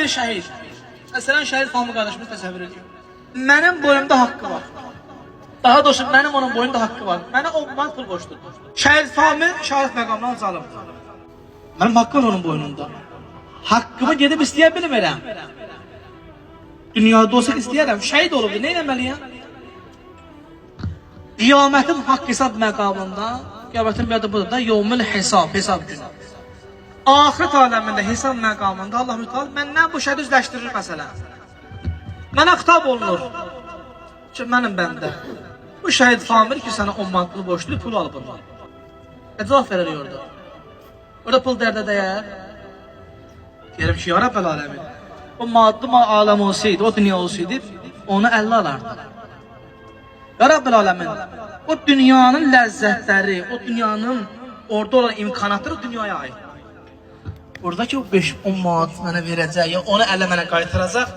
bir şəhid. Məsələn, şəhid Fahmi qardaşımız təsəvvür ediyor. Mənim boyumda haqqı var. Daha doğrusu mənim onun boyunda haqqı var. Mənə 10 manat pul borcludur. Şəhid Fahmi şəhadət məqamından zalım. Mənim haqqım onun boynunda. Haqqımı gedib istəyə bilmirəm. Dünyada olsa istəyərəm. Şəhid olubdu. Nə etməliyəm? Qiyamətin haqq hesab məqamında, qiyamətin bir adı budur da, yevmül hesab günü. Axirət aləmində hesab məqamında Allah-u Teala məndən bu şəhid üzləşdirir məsələn. Mənə xitab olunur ki, mənim bəndə. Bu şəhid Famir ki, sənə 10 manat pul borçlu, pul alıb ondan. Cavab verir orada. Orada pul dərdə dəyər. Deyirəm ki, ya Rəbbəl aləmin. O maddi aləm olsaydı, o dünya olsaydı, onu 50 alardı. Ya Rəbbəl aləmin. O dünyanın ləzzətləri, o dünyanın orada olan imkanatları o dünyaya ait. Oradakı o 5-10 manat mənə verəcək, ya onu 50 mənə qaytaracaq.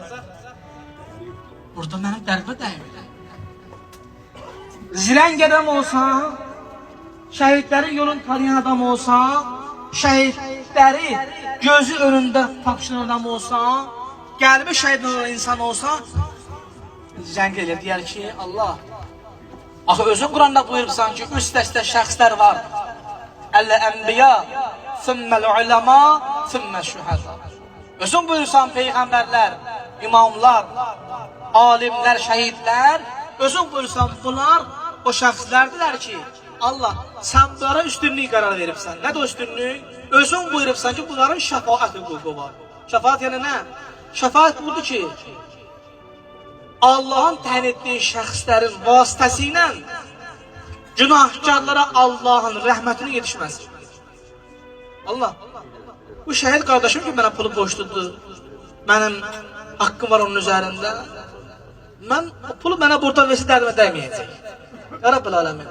Orada mənim dərbə dəyir. Zilən gedəm olsa, şəhidlərin yolun tanıyan adam olsa, şəhidləri gözü önündə tapşıran adam olsa, qəlbi şəhid olan insan olsa, zəng edir, deyər ki, Allah, axı özün Quranda buyurursan ki, üst dəstə şəxslər var. Əl-ənbiya, thumməl-uləma, thumməl-şühədə. Özün buyursan peyğəmbərlər, imamlar, alimlər, şəhidlər, özün buyursan bunlar o şəxslərdirlər ki, Allah, sən bunlara üstünlük qərar veribsən. Nədir o üstünlük? Özün buyurubsan ki, bunların şəfaət hüququ var. Şəfaət yəni nə? Şəfaət budur ki, Allahın təyin etdiyi şəxslərin vasitəsi ilə günahkarlara Allahın rəhmətini yetişməz. Allah, bu şəhid qardaşım ki, mənə pulu borçludur, mənim haqqım var onun üzərində. Mən o pulu mənə buradan versə dərdimə dəyməyəcək. Ya Rəbbəl aləmin.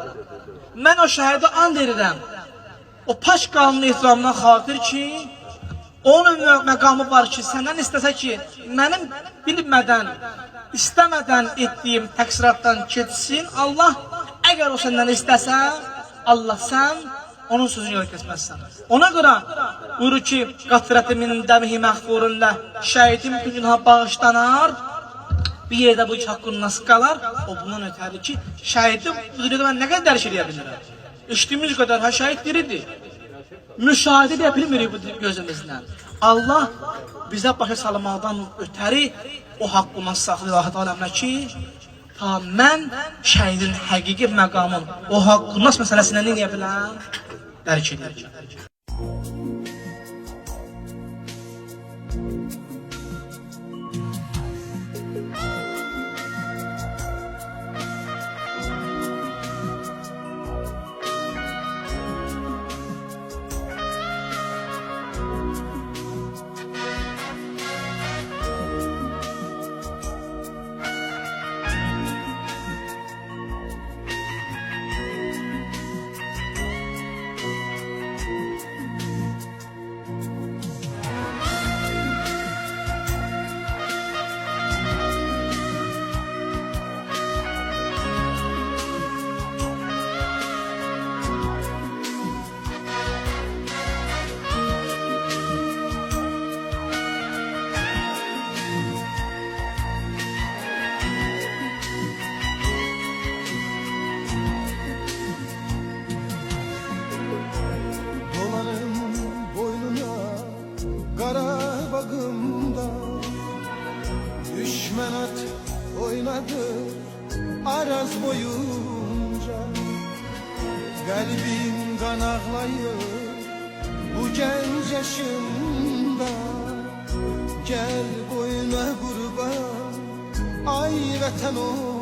Mən o şəhidə and edirəm. O paş qanunun ehtiramına xatir ki, onun məqamı var ki, səndən istəsə ki, mənim bilmədən, istəmədən etdiyim təqsiratdan keçsin, Allah, əgər o səndən istəsə, Allah sən onun sözünü yola kəsməzsən. Ona görə buyurur ki, qafirəti min dəmihi məğfurunlə, şəhidim bütün günah bağışlanar, bir yerdə bu haqqın nasıl qalar, o bundan ötəri ki, şəhidi bu dünyada mən nə qədər dərk edə bilmirəm. İçdiyimiz qədər şəhid diridir. Müşahidə edə bilmirik bu gözümüzlə. Allah bizə başa salmaqdan ötəri o haqqı saxlayır Allah Teala'na ki, ta mən şəhidin həqiqi məqamın, o haqqı nas məsələsində nə edə biləm? Dərk edirəm. Düşman at oynadı araz boyunca, kalbim kan ağlayır bu genç yaşımda. Gel boyuna kurban ay vatan ol.